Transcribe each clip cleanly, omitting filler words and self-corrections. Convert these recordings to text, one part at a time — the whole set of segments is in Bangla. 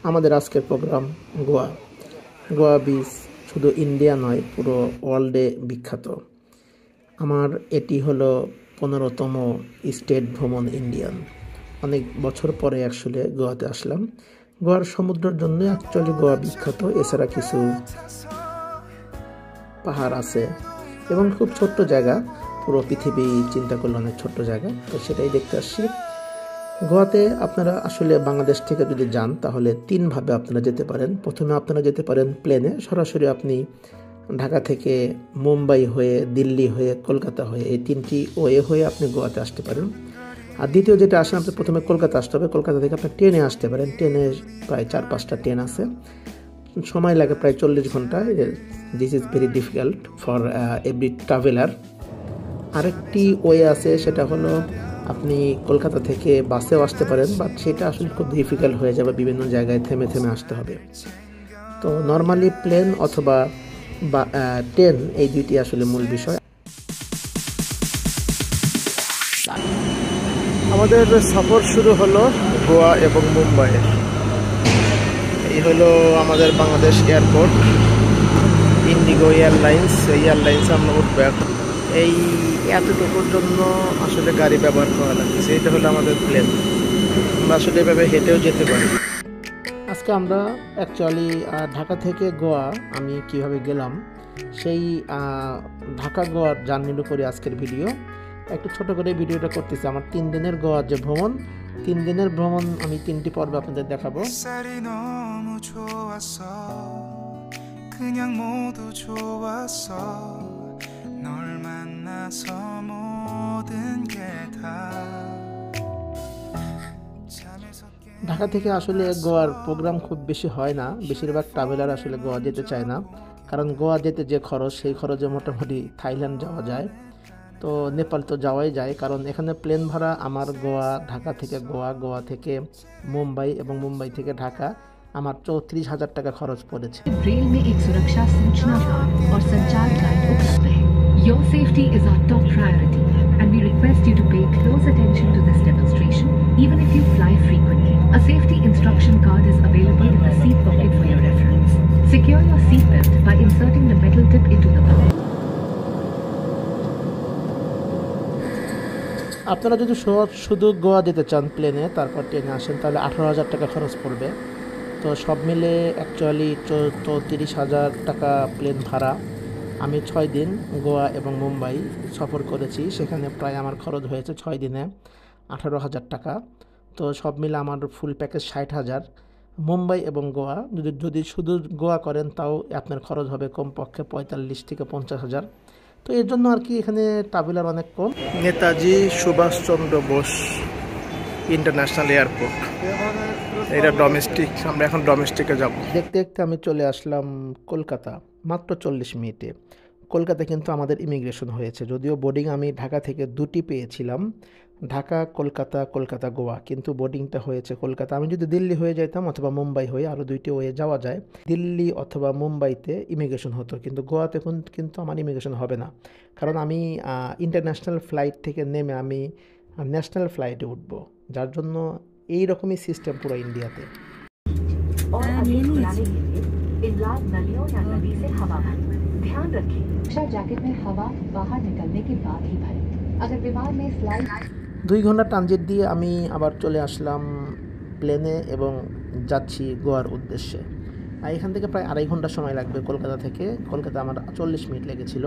আমাদের আজকের প্রোগ্রাম গোয়া। গোয়া বিচ শুধু ইন্ডিয়া নয়, পুরো ওয়ার্ল্ডে বিখ্যাত। আমার এটি হলো 15তম স্টেট ভ্রমণ ইন্ডিয়ান। অনেক বছর পরে আসলে গোয়াতে আসলাম। গোয়ার সমুদ্রের জন্য অ্যাকচুয়ালি গোয়া বিখ্যাত। এছাড়া কিছু পাহাড় আছে এবং খুব ছোট্ট জায়গা। পুরো পৃথিবী চিন্তা করলে অনেক ছোট্ট জায়গা, তো সেটাই দেখতে আসছি। গোয়াতে আপনারা আসলে বাংলাদেশ থেকে যদি যান তাহলে তিনভাবে আপনারা যেতে পারেন। প্রথমে আপনারা যেতে পারেন প্লেনে, সরাসরি আপনি ঢাকা থেকে মুম্বাই হয়ে, দিল্লি হয়ে, কলকাতা হয়ে, এই তিনটি ওয়ে হয়ে আপনি গোয়াতে আসতে পারেন। আর দ্বিতীয় যেটা আসেন, আপনি প্রথমে কলকাতা আসতে হবে। কলকাতা থেকে আপনি ট্রেনে আসতে পারেন। ট্রেনে প্রায় 4-5টা ট্রেন আছে, সময় লাগে প্রায় 40 ঘন্টা। This is very difficult for every traveller. আরেকটি ওয়ে আছে, সেটা হলো আপনি কলকাতা থেকে বাসেও আসতে পারেন, বাট সেটা আসলে খুব ডিফিকাল্ট হয়ে যাবে, বিভিন্ন জায়গায় থেমে থেমে আসতে হবে। তো নর্মালি প্লেন অথবা ট্রেন, এই দুইটি আসলে মূল বিষয়। আমাদের সফর শুরু হলো গোয়া এবং মুম্বাই। এই হলো আমাদের বাংলাদেশ এয়ারপোর্ট, ইন্ডিগো এয়ারলাইন্স। এই এয়ারলাইন্সে আমরা উঠবো এখন। এই এতটুকুর জন্য আসলে গাড়ি ব্যবহার করা লাগছে। এটা হলো আমাদের প্লেন। আমরা আসলে এভাবে হেঁটেও যেতে পারি। আজকে আমরা অ্যাকচুয়ালি ঢাকা থেকে গোয়া আমি কিভাবে গেলাম, সেই ঢাকা গোয়ার জার্নির উপরে আজকের ভিডিও। একটু ছোট করে ভিডিওটা করতেছি। আমার 3 দিনের গোয়ার যে ভ্রমণ, 3 দিনের ভ্রমণ আমি 3টি পর্বে আপনাদের দেখাবো। ঢাকা থেকে আসলে গোয়ার প্রোগ্রাম খুব বেশি হয় না। বেশিরভাগ ট্রাভেলার আসলে গোয়া যেতে চায় না, কারণ গোয়া যেতে যে খরচ, সেই খরচে মোটামুটি থাইল্যান্ড যাওয়া যায়। তো নেপাল তো যাওয়াই যায়, কারণ এখানে প্লেন ভাড়া আমার গোয়া, ঢাকা থেকে গোয়া, গোয়া থেকে মুম্বাই এবং মুম্বাই থেকে ঢাকা আমার 34,000 টাকা খরচ পড়েছে। रेल में एक सुरक्षा सूचनाकार और संचार गाइड उपलब्ध है। Your safety is our top priority and we request you to pay close attention to this demonstration even if you fly frequently. A safety instruction card is available in the seat pocket for your reference. Secure your seat belt by inserting the metal tip into the pocket. আপনারা যদি শুধু গোয়া যেতে চান প্লেনে, তারপর ট্রেনে আসেন, তাহলে 18,000 টাকা খরচ পড়বে। তো সব মিলে অ্যাকচুয়ালি 34,000 টাকা প্লেন ভাড়া। আমি 6 দিন গোয়া এবং মুম্বাই সফর করেছি, সেখানে প্রায় আমার খরচ হয়েছে 6 দিনে 18,000 টাকা। তো সব মিলে আমার ফুল প্যাকেজ 60,000। মুম্বাই এবং গোয়া যদি শুধু গোয়া করেন, তাও আপনার খরচ হবে কমপক্ষে 45 থেকে 50,000। তো এর জন্য আর কি এখানে ট্রাভেলার অনেক কম। নেতাজি সুভাষচন্দ্র বোস ইন্টারন্যাশনাল এয়ারপোর্ট, এটা ডোমেস্টিক। আমরা এখন ডোমেস্টিকে যাব। দেখতে দেখতে আমি চলে আসলাম কলকাতা, মাত্র 40 মিনিটে। কলকাতা কিন্তু আমাদের ইমিগ্রেশন হয়েছে, যদিও বোর্ডিং আমি ঢাকা থেকে 2টি পেয়েছিলাম, ঢাকা কলকাতা, কলকাতা গোয়া, কিন্তু বোর্ডিংটা হয়েছে কলকাতা। আমি যদি দিল্লি হয়ে যাইতাম অথবা মুম্বাই হয়ে, আরও 2টি ওয়ে যাওয়া যায়, দিল্লি অথবা মুম্বাইতে ইমিগ্রেশন হতো, কিন্তু গোয়াতে কিন্তু আমার ইমিগ্রেশন হবে না, কারণ আমি ইন্টারন্যাশনাল ফ্লাইট থেকে নেমে আমি ন্যাশনাল ফ্লাইটে উঠবো, যার জন্য এই রকমই সিস্টেম পুরো ইন্ডিয়াতে। ध्यान रखें, रक्षा जैकेट में हवा बाहर निकलने के बाद ही भरें। अगर विमान में फ्लाइट 2 घंटा ट्रांजिट দিয়ে আমি আবার চলে আসলাম প্লেনে এবং যাচ্ছি গোয়ার উদ্দেশ্যে। আর এখান থেকে প্রায় 2.5 ঘন্টা সময় লাগবে কলকাতা থেকে। কলকাতা আমার 40 মিনিট লেগেছিল।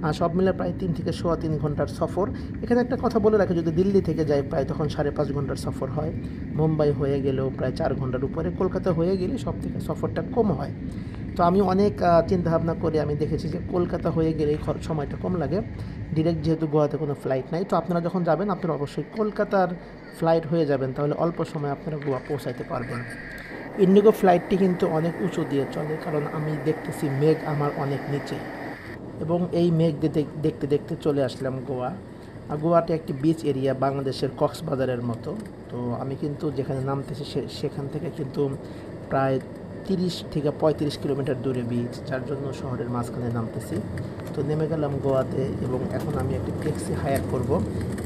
আর সব মিলে প্রায় 3 থেকে 3.25 ঘন্টার সফর। এখানে একটা কথা বলে রাখি, যদি দিল্লি থেকে যাই প্রায় তখন 5.5 ঘন্টার সফর হয়। মুম্বাই হয়ে গেলেও প্রায় 4 ঘন্টার উপরে, কলকাতা হয়ে গেলে সব থেকে সফরটা কম হয়। তো আমি অনেক চিন্তাভাবনা করে আমি দেখেছি যে কলকাতা হয়ে গেলে সময়টা কম লাগে, ডিরেক্ট যেহেতু গোয়াতে কোনো ফ্লাইট নাই। তো আপনারা যখন যাবেন আপনারা অবশ্যই কলকাতার ফ্লাইট হয়ে যাবেন, তাহলে অল্প সময় আপনারা গোয়া পৌঁছাইতে পারবেন। ইন্ডিগো ফ্লাইটটি কিন্তু অনেক উঁচু দিয়ে চলে, কারণ আমি দেখতেছি মেঘ আমার অনেক নিচে, এবং এই মেঘ দেখতে দেখতে চলে আসলাম গোয়া। আর গোয়াটি একটি বিচ এরিয়া, বাংলাদেশের কক্সবাজারের মতো। তো আমি কিন্তু যেখানে নামতেছি সেখান থেকে কিন্তু প্রায় 30 থেকে 35 কিলোমিটার দূরে বিচ, যার জন্য শহরের মাঝখানে নামতেছি। তো তো নেমে গেলাম গোয়াতে এবং এখন আমি একটি ট্যাক্সি হায়ার করব।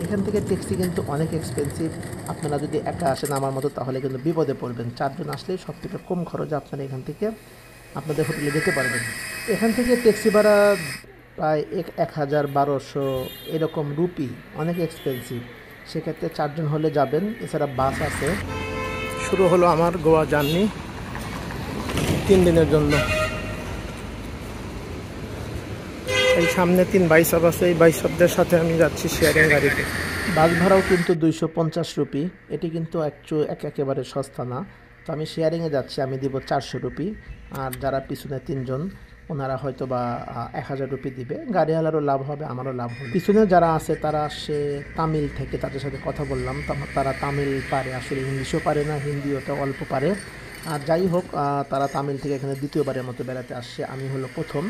এখান থেকে ট্যাক্সি কিন্তু অনেক এক্সপেন্সিভ। আপনারা যদি একা আসেন আমার মতো তাহলে কিন্তু বিপদে পড়বেন। 4 জন আসলেই সব থেকে কম খরচে আপনারা এখান থেকে আপনাদের হোটেলে যেতে পারবেন। এখান থেকে ট্যাক্সি ভাড়া প্রায় 1000-1200 এরকম রুপি, অনেক এক্সপেন্সিভ। সেক্ষেত্রে 4 জন হলে যাবেন। এছাড়া বাস আছে। শুরু হলো আমার গোয়া জার্নি 3 দিনের জন্য। এই সামনে 3 বাইসাব আছে, এই বাইসাবদের সাথে আমি যাচ্ছি শেয়ারিং গাড়িতে। বাস ভাড়াও কিন্তু 250 রুপি, এটি কিন্তু একেবারে সস্তা না। তো আমি শেয়ারিংয়ে যাচ্ছি, আমি দিব 400 রুপি। আর যারা পিছনে 3 জন ওনারা হয়তো বা 1000 রুপি দিবে। গাড়িওয়ালারও লাভ হবে, আমারও লাভ হবে। পিছনে যারা আছে তারা আসে তামিল থেকে, তাদের সাথে কথা বললাম। তারা তামিল পারে, আসলে ইংলিশও পারে না, হিন্দিওটা অল্প পারে। আর যাই হোক, তারা তামিল থেকে এখানে দ্বিতীয়বারের মতো বেড়াতে আসছে, আমি হলো প্রথম।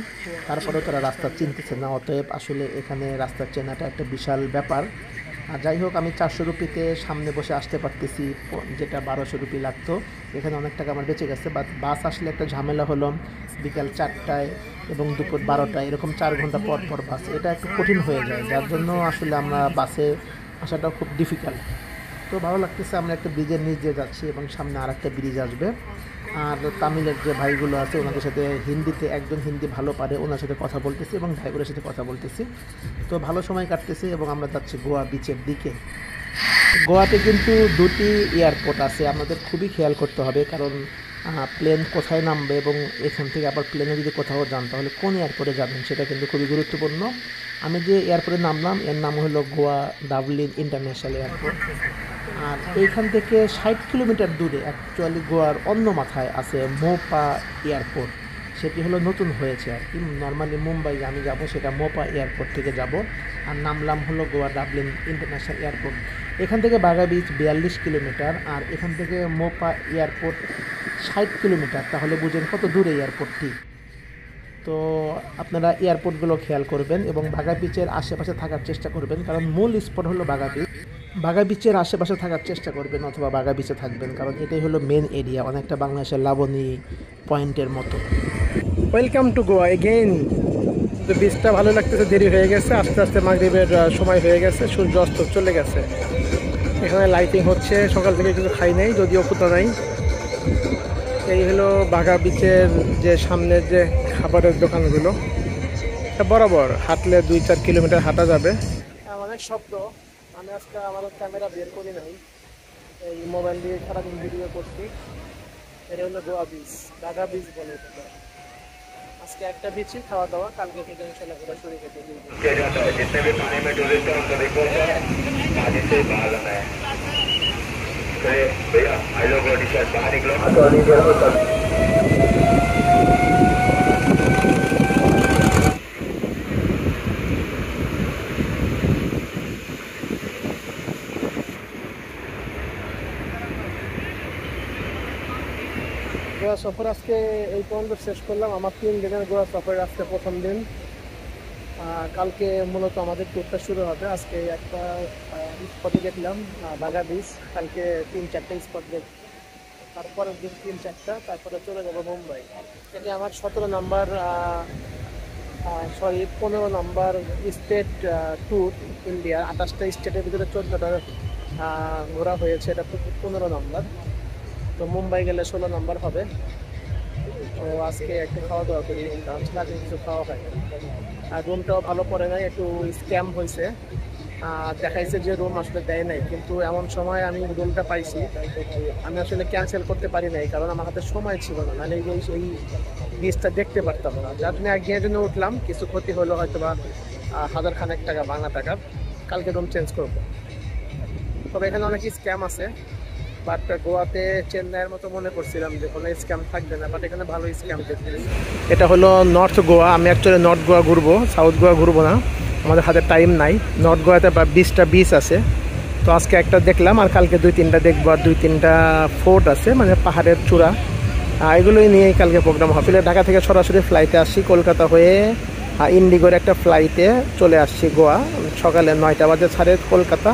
তারপরেও তারা রাস্তা চিনতেছে না, অতএব আসলে এখানে রাস্তা চেনাটা একটা বিশাল ব্যাপার। আর যাই হোক, আমি 400 রুপিতে সামনে বসে আসতে পারতেছি, যেটা 1200 রুপি লাগতো। এখানে অনেক টাকা আমার বেঁচে গেছে। বাট বাস আসলে একটা ঝামেলা হলো, বিকাল 4টায় এবং দুপুর 12টায়, এরকম 4 ঘন্টা পর পর বাস, এটা একটু কঠিন হয়ে যায়, যার জন্য আসলে আমরা বাসে আসাটাও খুব ডিফিকাল্ট। তো ভালো লাগতেছে, আমরা একটা ব্রিজের নিচ দিয়ে যাচ্ছি এবং সামনে আর একটা ব্রিজ আসবে। আর তামিলের যে ভাইগুলো আছে ওনাদের সাথে হিন্দিতে, একজন হিন্দি ভালো পারে, ওনার সাথে কথা বলতেছি এবং ড্রাইভারের সাথে কথা বলতেছি। তো ভালো সময় কাটতেছে এবং আমরা যাচ্ছি গোয়া বিচের দিকে। গোয়াতে কিন্তু 2টি এয়ারপোর্ট আছে, আমাদের খুবই খেয়াল করতে হবে, কারণ প্লেন কোথায় নামবে এবং এখান থেকে আবার প্লেনে যদি কোথাও যান তাহলে কোন এয়ারপোর্টে যাবেন সেটা কিন্তু খুবই গুরুত্বপূর্ণ। আমি যে এয়ারপোর্টে নামলাম এর নাম হলো গোয়া ডাবলিন ইন্টারন্যাশনাল এয়ারপোর্ট। আর এইখান থেকে 60 কিলোমিটার দূরে অ্যাকচুয়ালি গোয়ার অন্য মাথায় আছে মোপা এয়ারপোর্ট। সেটি হলো নতুন হয়েছে আর কি। নর্মালি মুম্বাই আমি যাব, সেটা মোপা এয়ারপোর্ট থেকে যাব। আর নামলাম হলো গোয়া ডাবলিন ইন্টারন্যাশনাল এয়ারপোর্ট। এখান থেকে বাগা বিচ 42 কিলোমিটার, আর এখান থেকে মোপা এয়ারপোর্ট 60 কিলোমিটার। তাহলে বুঝেন কত দূরে এয়ারপোর্টটি। তো আপনারা এয়ারপোর্টগুলো খেয়াল করবেন এবং বাগা বিচের আশেপাশে থাকার চেষ্টা করবেন, কারণ মূল স্পট হলো বাগা বিচ। বাগা বিচের আশেপাশে থাকার চেষ্টা করবেন অথবা বাগা বিচে থাকবেন, কারণ এটাই হলো মেন এরিয়া, অনেকটা বাংলাদেশের লাবণী পয়েন্টের মতো। Welcome to Goa again. তো বিচটা ভালো লাগতেছে, দেরি হয়ে গেছে, আস্তে আস্তে মাগরিবের সময় হয়ে গেছে, সূর্য অস্ত চলে গেছে। এখানে লাইটিং হচ্ছে, সকাল থেকে কিছু খাই নাই, যদিও ক্ষুধা নাই। এই হলো বাগা বিচের যে সামনের যে খাবারের দোকানগুলো, বরাবর হাঁটলে 2-4 কিলোমিটার হাঁটা যাবে। অনেক শব্দ, আমি আজকে আমার ক্যামেরা বের করি নাই, এই মোবাইল দিয়ে সারাদিন ভিডিও করছি। এটা হলো গোয়া বিচ, বাগা বিচ বলে। আজকে একটা বিচই খাওয়া দাওয়া, কালকে থেকে ইনশাআল্লাহ ঘোরা শুরু করতে দিব। जितने भी पानी में टूरिस्ट हैं उनको रिक्वेस्ट है पानी से बाहर आना है। भैया आई लोग टी शर्ट बाहर निकलो। গোয়া সফর আজকে এই পর্যন্ত শেষ করলাম। আমার 3 দিনের গোয়া সফর আজকে প্রথম দিন। কালকে মূলত আমাদের ট্যুরটা শুরু হবে। আজকে একটা স্পটে দেখলাম বাগা বিচ, কালকে 3-4টা স্পট দেখ, তারপরের দিন 3-4টা, তারপরে চলে যাবো মুম্বাই। এটা আমার 15 নাম্বার স্টেট ট্যুর ইন্ডিয়া। 28টা স্টেটের ভিতরে 14টা ঘোরা হয়েছে, এটা 15 নাম্বার। তো মুম্বাই গেলে 16 নাম্বার হবে। তো আজকে একটু খাওয়া দাওয়া করি, কারণ সারাদিন কিছু খাওয়া হয়। আর রুমটাও ভালো পড়ে নাই, একটু স্ক্যাম হয়েছে। দেখাইছে যে রুম আসলে দেয় নাই, কিন্তু এমন সময় আমি রুমটা পাইছি, আমি আসলে ক্যান্সেল করতে পারি নাই, কারণ আমার হাতে সময় ছিল না, নাহলে এই বিচটা দেখতে পারতাম না। যার জন্য একদিনের জন্য উঠলাম, কিছু ক্ষতি হলো হয়তো বা 1000 খানেক টাকা বাংলা টাকার। কালকে রুম চেঞ্জ করবো। তবে এখানে অনেক স্ক্যাম আছে, বাট গোয়াতে চেন্নাইয়ের মতো মনে করছিলাম যে কোনো স্ক্যাম থাকবে না, বাট এখানে ভালো স্ক্যাম দেখতে। এটা হলো নর্থ গোয়া। আমি অ্যাকচুয়ালি নর্থ গোয়া ঘুরবো, সাউথ গোয়া ঘুরবো না, আমাদের হাতে টাইম নাই। নর্থ গোয়াতে 20টা বিচ আছে, তো আজকে একটা দেখলাম, আর কালকে 2-3টা দেখবো। আর 2-3টা ফোর্ট আছে, মানে পাহাড়ের চূড়া, এগুলোই নিয়েই কালকে প্রোগ্রাম হবে। ঢাকা থেকে সরাসরি ফ্লাইটে আসছি, কলকাতা হয়ে ইন্ডিগোর একটা ফ্লাইটে চলে আসছি গোয়া। সকালে 9টা বাজে ছাড়ে কলকাতা,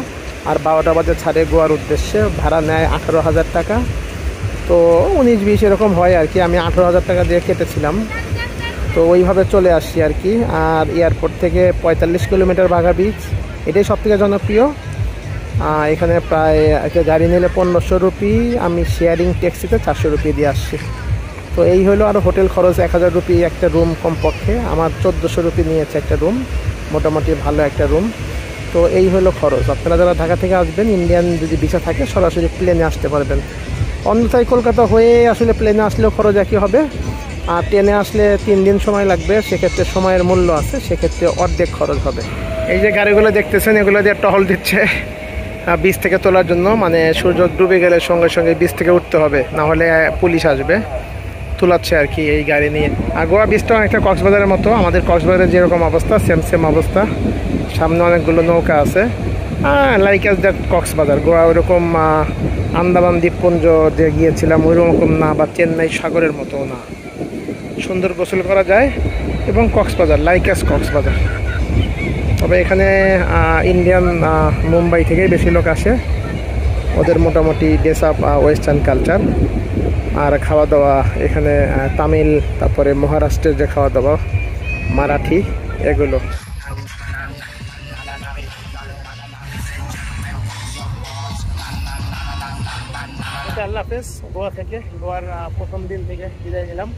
আর 12টা বাজে ছাড়ে গোয়ার উদ্দেশ্যে। ভাড়া নেয় 18,000 টাকা, তো 19-20 এরকম হয় আর কি। আমি 18,000 টাকা দিয়ে কেটেছিলাম। তো ওইভাবে চলে আসছি আর কি। আর এয়ারপোর্ট থেকে 45 কিলোমিটার বাঘা বিচ, এটাই সবথেকে জনপ্রিয়। এখানে প্রায় একটা গাড়ি নিলে 1500 রুপি, আমি শেয়ারিং ট্যাক্সিতে 400 রুপি দিয়ে আসছি। তো এই হলো। আর হোটেল খরচ 1000 রুপি একটা রুম কমপক্ষে, আমার 1400 রুপি নিয়েছে একটা রুম, মোটামুটি ভালো একটা রুম। তো এই হলো খরচ। আপনারা যারা ঢাকা থেকে আসবেন, ইন্ডিয়ান যদি ভিসা থাকে সরাসরি প্লেনে আসতে পারবেন। অন্যথায় কলকাতা হয়ে আসলে প্লেনে আসলেও খরচ একই হবে, আর ট্রেনে আসলে 3 দিন সময় লাগবে, সেক্ষেত্রে সময়ের মূল্য আছে, সেক্ষেত্রে অর্ধেক খরচ হবে। এই যে গাড়িগুলো দেখতেছেন, এগুলো দিয়ে টহল দিচ্ছে বীজ থেকে তোলার জন্য। মানে সূর্য ডুবে গেলে সঙ্গে সঙ্গে বীজ থেকে উঠতে হবে, না হলে পুলিশ আসবে, তোলাচ্ছে আর কি এই গাড়ি নিয়ে। আর গোয়া বীজটা অনেকটা কক্সবাজারের মতো, আমাদের কক্সবাজারের যেরকম অবস্থা সেম অবস্থা। সামনে অনেকগুলো নৌকা আছে, like as that Cox's Bazar. Goa ওইরকম আন্দামান দ্বীপপুঞ্জ যে গিয়েছিলাম ওইরকম না, বা চেন্নাই সাগরের মতো না। সুন্দর গোসল করা যায়, এবং কক্সবাজার লাইক অ্যাজ কক্সবাজার। তবে এখানে ইন্ডিয়ান মুম্বাই থেকেই বেশি লোক আসে, ওদের মোটামুটি ড্রেস আপ ওয়েস্টার্ন কালচার। আর খাওয়া দাওয়া এখানে তামিল, তারপরে মহারাষ্ট্রের যে খাওয়া দাওয়া, মারাঠি, এগুলো। আল্লাহ হাফেজ। গোয়া থেকে, গোয়ার প্রথম দিন থেকে বিদায় নিলাম।